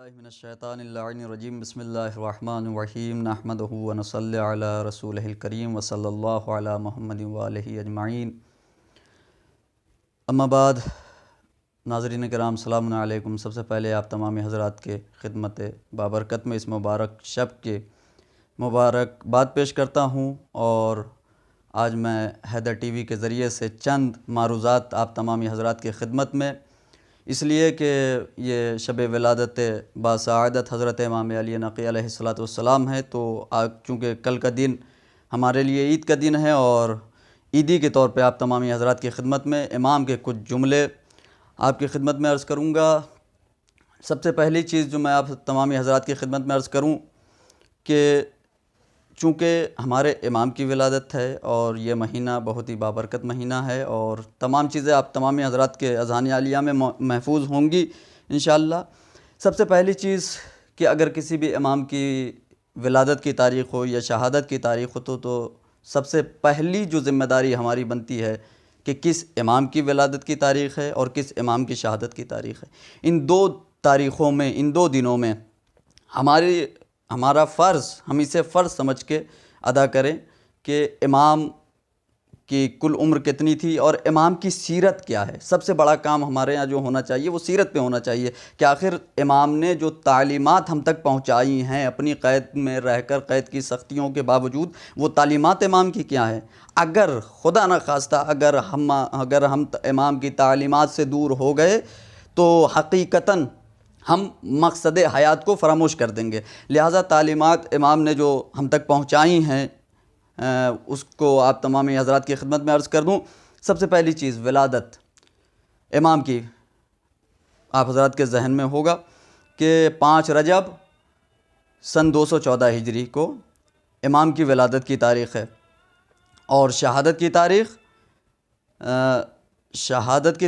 من الشیطان اللعین الرجیم بسم اللہ الرحمن الرحیم نحمدہ ونصلی علی رسولہ الکریم وصلی اللہ علی محمد وآلہ اجمعین اما بعد ناظرین کرام السلام علیکم۔ سب سے پہلے آپ تمام حضرات کے خدمت بابرکت میں اس مبارک شب کے مبارک بات پیش کرتا ہوں، اور آج میں حیدر ٹی وی کے ذریعے سے چند معروضات آپ تمامی حضرات کے خدمت میں، اس لیے کہ یہ شب ولادت باسعادت حضرت امام علی نقی علیہ السلام ہے، تو چونکہ کل کا دن ہمارے لیے عید کا دن ہے، اور عیدی کے طور پہ آپ تمامی حضرات کی خدمت میں امام کے کچھ جملے آپ کی خدمت میں عرض کروں گا۔ سب سے پہلی چیز جو میں آپ تمامی حضرات کی خدمت میں عرض کروں کہ چونکہ ہمارے امام کی ولادت ہے اور یہ مہینہ بہت ہی بابرکت مہینہ ہے، اور تمام چیزیں آپ تمامی حضرات کے اذہان عالیہ میں محفوظ ہوں گی انشاءاللہ۔ سب سے پہلی چیز کہ اگر کسی بھی امام کی ولادت کی تاریخ ہو یا شہادت کی تاریخ ہو تو سب سے پہلی جو ذمہ داری ہماری بنتی ہے کہ کس امام کی ولادت کی تاریخ ہے اور کس امام کی شہادت کی تاریخ ہے۔ ان دو تاریخوں میں، ان دو دنوں میں ہمارا فرض، ہم اسے فرض سمجھ کے ادا کریں کہ امام کی کل عمر کتنی تھی اور امام کی سیرت کیا ہے۔ سب سے بڑا کام ہمارے یہاں جو ہونا چاہیے وہ سیرت پہ ہونا چاہیے کہ آخر امام نے جو تعلیمات ہم تک پہنچائی ہیں اپنی قید میں رہ کر، قید کی سختیوں کے باوجود، وہ تعلیمات امام کی کیا ہیں۔ اگر خدا نخواستہ اگر ہم امام کی تعلیمات سے دور ہو گئے تو حقیقتاً ہم مقصد حیات کو فراموش کر دیں گے۔ لہٰذا تعلیمات امام نے جو ہم تک پہنچائی ہیں اس کو آپ تمامی حضرات کی خدمت میں عرض کر دوں۔ سب سے پہلی چیز ولادت امام کی، آپ حضرات کے ذہن میں ہوگا کہ 5 رجب سن 214 ہجری کو امام کی ولادت کی تاریخ ہے، اور شہادت کی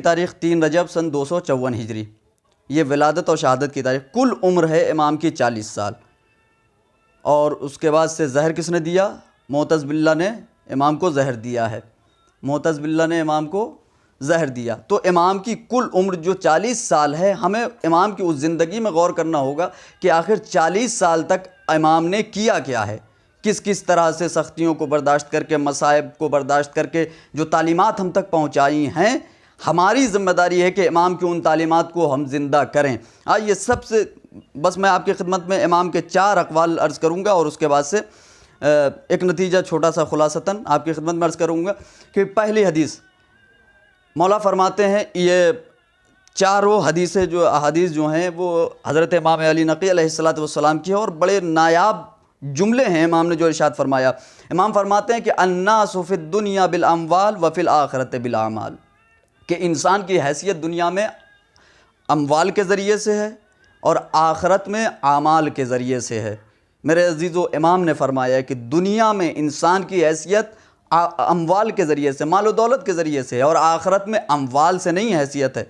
تاریخ 3 رجب سن 254 ہجری۔ یہ ولادت اور شہادت کی تاریخ۔ کل عمر ہے امام کی 40 سال، اور اس کے بعد سے زہر کس نے دیا؟ معتز باللہ نے امام کو زہر دیا ہے، معتز باللہ نے امام کو زہر دیا۔ تو امام کی کل عمر جو 40 سال ہے، ہمیں امام کی اس زندگی میں غور کرنا ہوگا کہ آخر 40 سال تک امام نے کیا کیا ہے، کس طرح سے سختیوں کو برداشت کر کے، مصائب کو برداشت کر کے جو تعلیمات ہم تک پہنچائی ہیں۔ ہماری ذمہ داری ہے کہ امام کی ان تعلیمات کو ہم زندہ کریں۔ یہ سب سے بس میں آپ کی خدمت میں امام کے 4 اقوال عرض کروں گا، اور اس کے بعد سے ایک نتیجہ چھوٹا سا خلاصتاً آپ کی خدمت میں عرض کروں گا کہ پہلی حدیث مولا فرماتے ہیں، یہ چاروں احادیث جو ہیں وہ حضرت امام علی نقی علیہ السلام کی ہے، اور بڑے نایاب جملے ہیں امام نے جو ارشاد فرمایا۔ امام فرماتے ہیں کہ الناس فی الدنیا بالاموال وفی الآخرۃ بالاعمال، کہ انسان کی حیثیت دنیا میں اموال کے ذریعے سے ہے اور آخرت میں اعمال کے ذریعے سے ہے۔ میرے عزیزو، امام نے فرمایا کہ دنیا میں انسان کی حیثیت اموال کے ذریعے سے، مال و دولت کے ذریعے سے ہے، اور آخرت میں اموال سے نہیں حیثیت ہے۔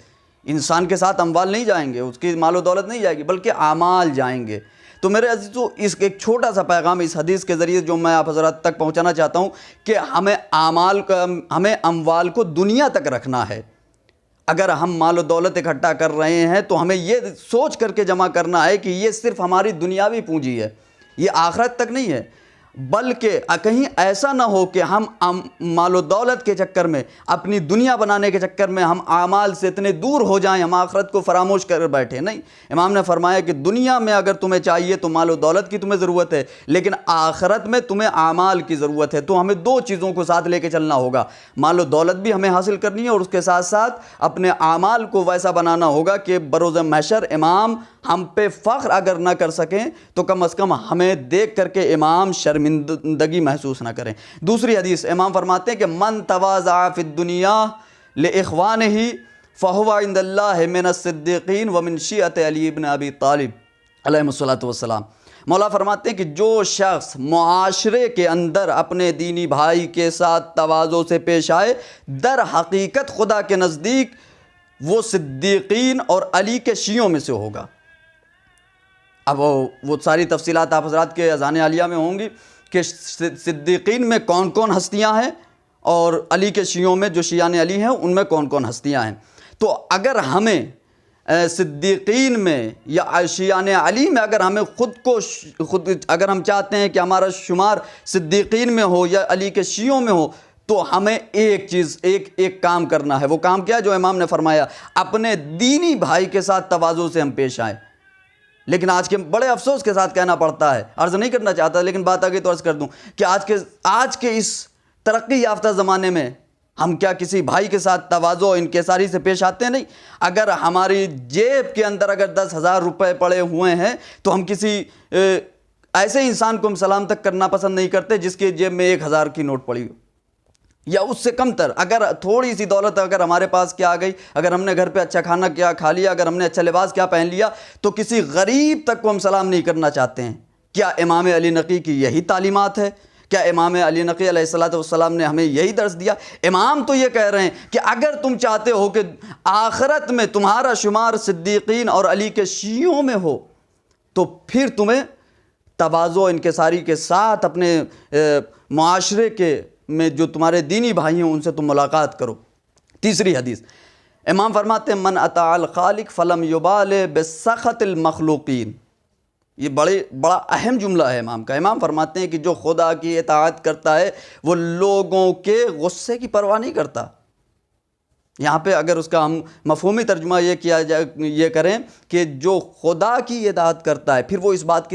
انسان کے ساتھ اموال نہیں جائیں گے، اس کی مال و دولت نہیں جائے گی، بلکہ اعمال جائیں گے۔ تو میرے عزیزو، اس ایک چھوٹا سا پیغام اس حدیث کے ذریعے جو میں آپ حضرات تک پہنچانا چاہتا ہوں کہ ہمیں اموال کو دنیا تک رکھنا ہے۔ اگر ہم مال و دولت اکٹھا کر رہے ہیں تو ہمیں یہ سوچ کر کے جمع کرنا ہے کہ یہ صرف ہماری دنیاوی پونجی ہے، یہ آخرت تک نہیں ہے، بلکہ کہیں ایسا نہ ہو کہ ہم مال و دولت کے چکر میں، اپنی دنیا بنانے کے چکر میں ہم اعمال سے اتنے دور ہو جائیں، ہم آخرت کو فراموش کر بیٹھے۔ نہیں، امام نے فرمایا کہ دنیا میں اگر تمہیں چاہیے تو مال و دولت کی تمہیں ضرورت ہے، لیکن آخرت میں تمہیں اعمال کی ضرورت ہے۔ تو ہمیں 2 چیزوں کو ساتھ لے کے چلنا ہوگا، مال و دولت بھی ہمیں حاصل کرنی ہے، اور اس کے ساتھ ساتھ اپنے اعمال کو ویسا بنانا ہوگا کہ بروز محشر امام ہم پہ فخر اگر نہ کر سکیں تو کم از کم ہمیں دیکھ کر کے امام شرمندگی محسوس نہ کریں۔ دوسری حدیث امام فرماتے ہیں کہ من تواضع فی الدنیا لاخوانہ فہو عند اللہ من الصدیقین ومن شیعۃ علی بن ابی طالب علیہ الصلوۃ والسلام۔ مولا فرماتے ہیں کہ جو شخص معاشرے کے اندر اپنے دینی بھائی کے ساتھ تواضع سے پیش آئے، در حقیقت خدا کے نزدیک وہ صدیقین اور علی کے شیعوں میں سے ہوگا۔ اب وہ ساری تفصیلات آپ حضرات کے اذہان عالیہ میں ہوں گی کہ صدیقین میں کون کون ہستیاں ہیں، اور علی کے شیعوں میں جو شیعان علی ہیں ان میں کون کون ہستیاں ہیں۔ تو اگر ہمیں صدیقین میں یا عشیان علی میں اگر ہمیں خود اگر ہم چاہتے ہیں کہ ہمارا شمار صدیقین میں ہو یا علی کے شیعوں میں ہو، تو ہمیں ایک کام کرنا ہے۔ وہ کام کیا جو امام نے فرمایا، اپنے دینی بھائی کے ساتھ تواضع سے ہم پیش آئیں۔ لیکن آج کے بڑے افسوس کے ساتھ کہنا پڑتا ہے، عرض نہیں کرنا چاہتا لیکن بات آگے تو عرض کر دوں کہ آج کے اس ترقی یافتہ زمانے میں ہم کیا کسی بھائی کے ساتھ تواضع و انکساری سے پیش آتے ہیں؟ نہیں۔ اگر ہماری جیب کے اندر اگر 10,000 روپے پڑے ہوئے ہیں تو ہم کسی ایسے انسان کو ہم سلام تک کرنا پسند نہیں کرتے جس کی جیب میں 1,000 کی نوٹ پڑی ہو یا اس سے کم تر۔ اگر تھوڑی سی دولت اگر ہمارے پاس کیا آ گئی، اگر ہم نے گھر پہ اچھا کھانا کیا کھا لیا، اگر ہم نے اچھا لباس کیا پہن لیا، تو کسی غریب تک کو ہم سلام نہیں کرنا چاہتے ہیں۔ کیا امام علی نقی کی یہی تعلیمات ہے؟ کیا امام علی نقی علیہ السلام نے ہمیں یہی درس دیا؟ امام تو یہ کہہ رہے ہیں کہ اگر تم چاہتے ہو کہ آخرت میں تمہارا شمار صدیقین اور علی کے شیعوں میں ہو، تو پھر تمہیں تواضع و انکساری کے ساتھ اپنے معاشرے کے میں جو تمہارے دینی بھائی ہیں ان سے تم ملاقات کرو۔ تیسری حدیث، امام فرماتے ہیں من اطاع الخالق فلم یبال بسخط المخلوقین۔ یہ بڑا اہم جملہ ہے امام کا۔ امام فرماتے ہیں کہ جو خدا کی اطاعت کرتا ہے وہ لوگوں کے غصے کی پرواہ نہیں کرتا۔ یہاں پہ اگر اس کا ہم مفہومی ترجمہ یہ کریں کہ جو خدا کی اطاعت کرتا ہے پھر وہ اس بات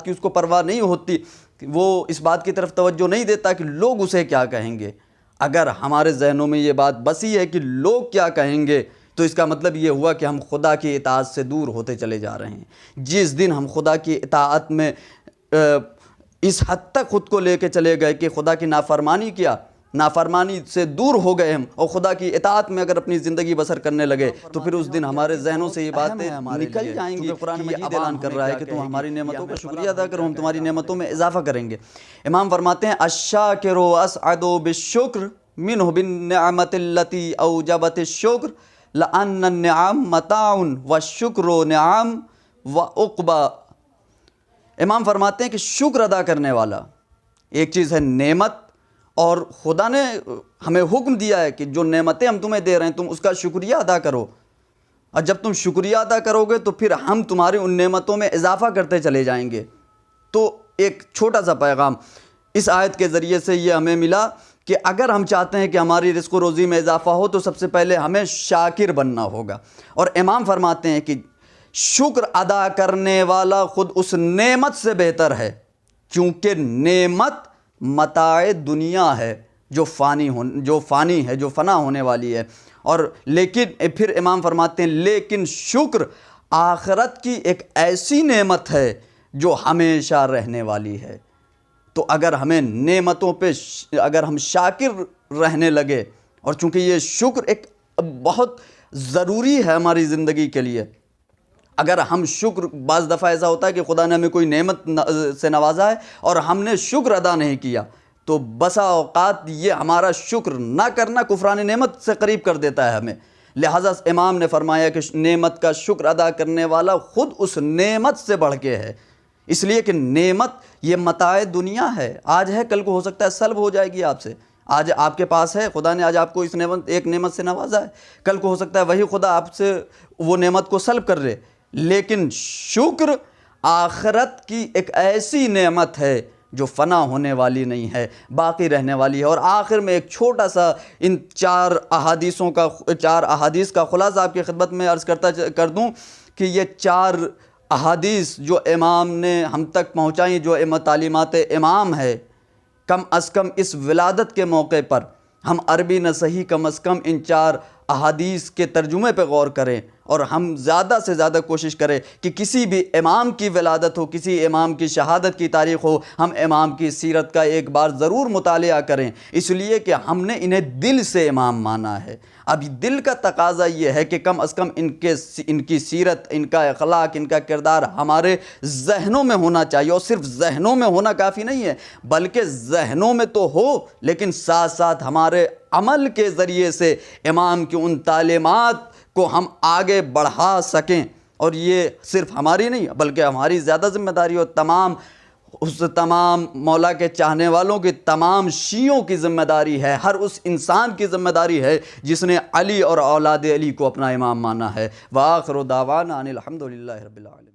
کی اس کو پرواہ نہیں ہوتی، وہ اس بات کی طرف توجہ نہیں دیتا کہ لوگ اسے کیا کہیں گے۔ اگر ہمارے ذہنوں میں یہ بات بسی ہے کہ لوگ کیا کہیں گے تو اس کا مطلب یہ ہوا کہ ہم خدا کی اطاعت سے دور ہوتے چلے جا رہے ہیں۔ جس دن ہم خدا کی اطاعت میں اس حد تک خود کو لے کے چلے گئے کہ خدا کی نافرمانی سے دور ہو گئے ہم اور خدا کی اطاعت میں اگر اپنی زندگی بسر کرنے لگے تو پھر اس دن ہمارے ذہنوں سے یہ باتیں نکل جائیں گی۔ قرآن مجید اعلان کر رہا ہے کہ تم ہماری نعمتوں کا شکریہ ادا کرو، ہم تمہاری نعمتوں میں اضافہ کریں گے۔ امام فرماتے ہیں الشاکر اسعد بالشکر منہ بالنعمت التی اوجبت الشکر لأن النعم متاع والشکر نعم وعقبہ۔ امام فرماتے ہیں کہ شکر ادا کرنے والا ایک چیز ہے نعمت، اور خدا نے ہمیں حکم دیا ہے کہ جو نعمتیں ہم تمہیں دے رہے ہیں تم اس کا شکریہ ادا کرو، اور جب تم شکریہ ادا کرو گے تو پھر ہم تمہاری ان نعمتوں میں اضافہ کرتے چلے جائیں گے۔ تو ایک چھوٹا سا پیغام اس آیت کے ذریعے سے یہ ہمیں ملا کہ اگر ہم چاہتے ہیں کہ ہماری رزق و روزی میں اضافہ ہو تو سب سے پہلے ہمیں شاکر بننا ہوگا۔ اور امام فرماتے ہیں کہ شکر ادا کرنے والا خود اس نعمت سے بہتر ہے، کیونکہ نعمت متاع دنیا ہے جو فانی ہے، جو فنا ہونے والی ہے، اور لیکن پھر امام فرماتے ہیں لیکن شکر آخرت کی ایک ایسی نعمت ہے جو ہمیشہ رہنے والی ہے۔ تو اگر ہمیں نعمتوں پہ اگر ہم شاکر رہنے لگے، اور چونکہ یہ شکر ایک بہت ضروری ہے ہماری زندگی کے لیے، اگر ہم شکر، بعض دفعہ ایسا ہوتا ہے کہ خدا نے ہمیں کوئی نعمت سے نوازا ہے اور ہم نے شکر ادا نہیں کیا، تو بسا اوقات یہ ہمارا شکر نہ کرنا کفران نعمت سے قریب کر دیتا ہے ہمیں۔ لہٰذا امام نے فرمایا کہ نعمت کا شکر ادا کرنے والا خود اس نعمت سے بڑھ کے ہے، اس لیے کہ نعمت یہ متاع دنیا ہے، آج ہے کل کو ہو سکتا ہے سلب ہو جائے گی آپ سے۔ آج آپ کے پاس ہے، خدا نے آج آپ کو اس ایک نعمت سے نوازا ہے، کل کو ہو سکتا ہے وہی خدا آپ سے وہ نعمت کو سلب کر رہے۔ لیکن شکر آخرت کی ایک ایسی نعمت ہے جو فنا ہونے والی نہیں ہے، باقی رہنے والی ہے۔ اور آخر میں ایک چھوٹا سا ان چار احادیث کا خلاصہ آپ کی خدمت میں عرض کر دوں کہ یہ چار احادیث جو امام نے ہم تک پہنچائیں، جو تعلیمات امام ہے، کم از کم اس ولادت کے موقع پر ہم عربی نہ صحیح کم از کم ان چار احادیث کے ترجمے پہ غور کریں، اور ہم زیادہ سے زیادہ کوشش کریں کہ کسی بھی امام کی ولادت ہو، کسی امام کی شہادت کی تاریخ ہو، ہم امام کی سیرت کا ایک بار ضرور مطالعہ کریں، اس لیے کہ ہم نے انہیں دل سے امام مانا ہے۔ اب دل کا تقاضا یہ ہے کہ کم از کم ان کی سیرت، ان کا اخلاق، ان کا کردار ہمارے ذہنوں میں ہونا چاہیے، اور صرف ذہنوں میں ہونا کافی نہیں ہے بلکہ ذہنوں میں تو ہو لیکن ساتھ ساتھ ہمارے عمل کے ذریعے سے امام کی ان تعلیمات کو ہم آگے بڑھا سکیں۔ اور یہ صرف ہماری نہیں بلکہ ہماری زیادہ ذمہ داری، اور تمام اس تمام مولا کے چاہنے والوں کی تمام شیعوں کی ذمہ داری ہے، ہر اس انسان کی ذمہ داری ہے جس نے علی اور اولاد علی کو اپنا امام مانا ہے۔ وآخر دعوانا ان الحمد للہ رب العالمین۔